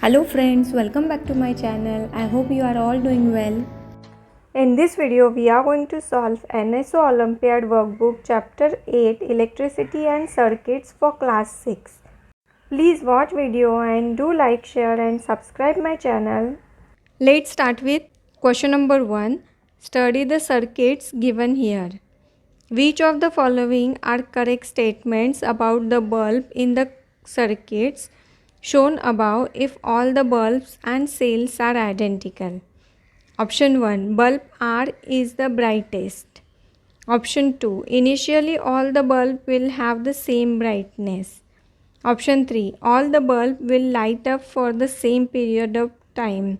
Hello friends, welcome back to my channel. I hope you are all doing well. In this video, we are going to solve NSO Olympiad Workbook Chapter 8 Electricity and Circuits for Class 6. Please watch video and do like, share and subscribe my channel. Let's start with question number 1. Study the circuits given here. Which of the following are correct statements about the bulb in the circuits shown above if all the bulbs and cells are identical? Option 1. Bulb R is the brightest. Option 2. Initially all the bulb will have the same brightness. Option 3. All the bulb will light up for the same period of time.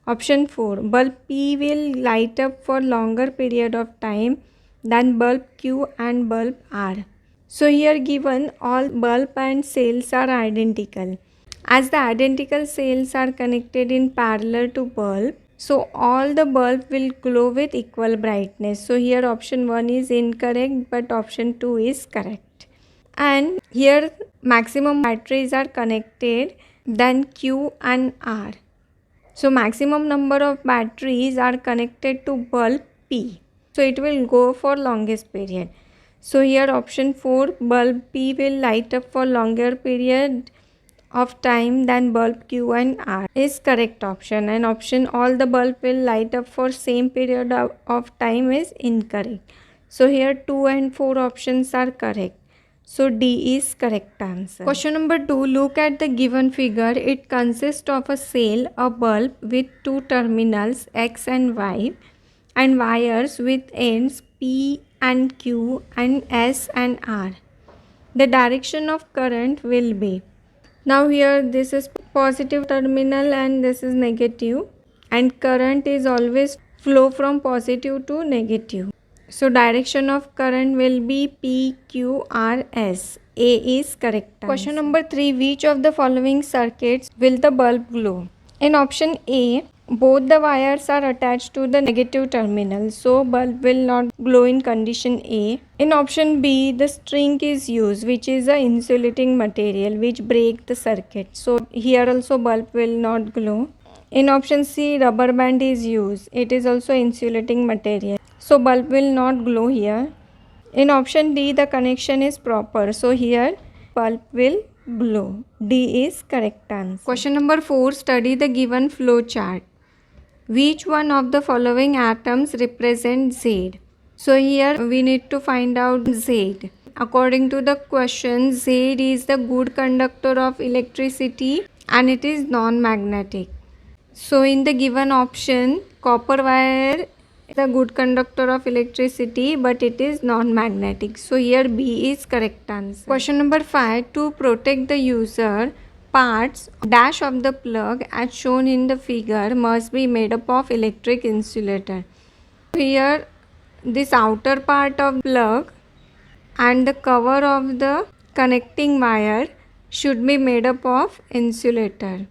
Option 4. Bulb P will light up for longer period of time than bulb Q and bulb R. So here given all bulb and cells are identical. As the identical cells are connected in parallel to bulb, so all the bulb will glow with equal brightness. So here option 1 is incorrect but option 2 is correct. And here maximum batteries are connected than Q and R. So maximum number of batteries are connected to bulb P. So it will go for longest period. So here option 4, bulb P will light up for longer period of time than bulb Q and R is correct option, and option all the bulb will light up for same period of time is incorrect. So here 2 and 4 options are correct. So D is correct answer. Question number 2. Look at the given figure. It consists of a cell, a bulb with two terminals X and Y and wires with ends P and Q and S and R. The direction of current will be. Now here this is positive terminal and this is negative, and current is always flow from positive to negative. So direction of current will be P, Q, R, S. A is correct answer. Question number 3. Which of the following circuits will the bulb glow? In option A, both the wires are attached to the negative terminal, so bulb will not glow in condition A. In option B, the string is used, which is a insulating material which break the circuit. So here also bulb will not glow. In option C, rubber band is used. It is also insulating material. So bulb will not glow here. In option D, the connection is proper. So here bulb will glow. D is correct answer. Question number 4. Study the given flow chart. Which one of the following atoms represent Z? So here we need to find out Z. According to the question, Z is the good conductor of electricity and it is non-magnetic. So in the given option, copper wire is the good conductor of electricity but it is non-magnetic. So here B is correct answer. Question number 5. To protect the user, parts dash of the plug as shown in the figure must be made up of electric insulator. Here this outer part of plug and the cover of the connecting wire should be made up of insulator.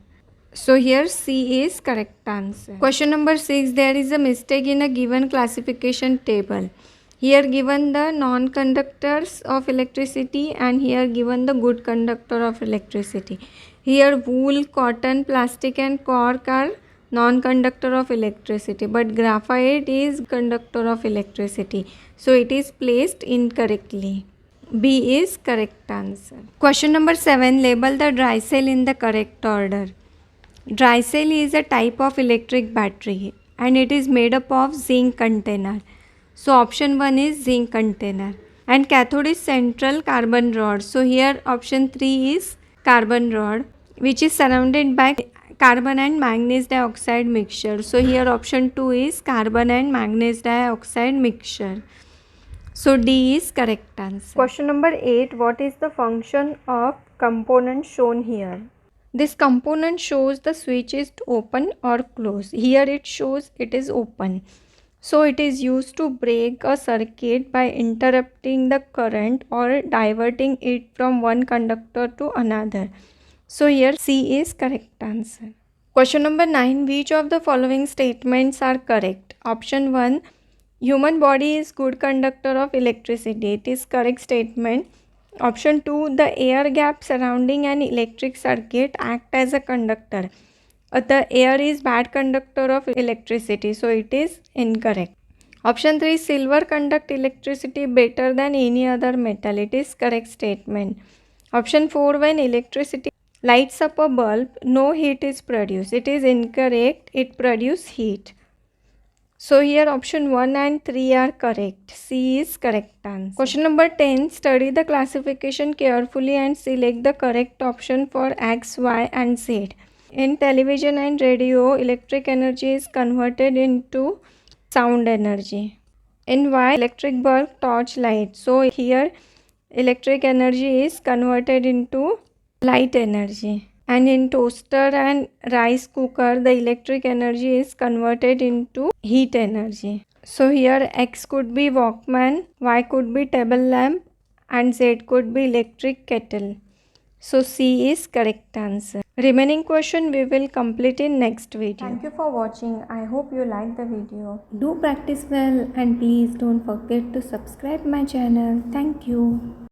So here C is correct answer. Question number 6. There is a mistake in a given classification table. Here given the non-conductors of electricity and here given the good conductor of electricity. Here wool, cotton, plastic and cork are non-conductor of electricity, but graphite is conductor of electricity. So it is placed incorrectly. B is correct answer. Question number 7. Label the dry cell in the correct order. Dry cell is a type of electric battery and it is made up of zinc container. So option 1 is zinc container, and cathode is central carbon rod. So here option 3 is carbon rod which is surrounded by carbon and manganese dioxide mixture. So here option 2 is carbon and manganese dioxide mixture. So D is correct answer. Question number 8. What is the function of component shown here? This component shows the switch is open or closed. Here it shows it is open. So it is used to break a circuit by interrupting the current or diverting it from one conductor to another. So here C is correct answer. Question number 9. Which of the following statements are correct? Option 1. Human body is good conductor of electricity. It is correct statement. Option 2. The air gap surrounding an electric circuit act as a conductor. The air is bad conductor of electricity, so it is incorrect. Option 3, silver conduct electricity better than any other metal. It is correct statement. Option 4, when electricity lights up a bulb, no heat is produced. It is incorrect. It produces heat. So here option 1 and 3 are correct. C is correct answer. Question number 10. Study the classification carefully and select the correct option for X, Y and Z. In television and radio, electric energy is converted into sound energy. In Y, electric bulb, torch, light. So here electric energy is converted into light energy. And in toaster and rice cooker, the electric energy is converted into heat energy. So here X could be Walkman, Y could be table lamp and Z could be electric kettle. So C is correct answer. Remaining question we will complete in next video. Thank you for watching. I hope you liked the video. Do practice well and please don't forget to subscribe my channel. Thank you.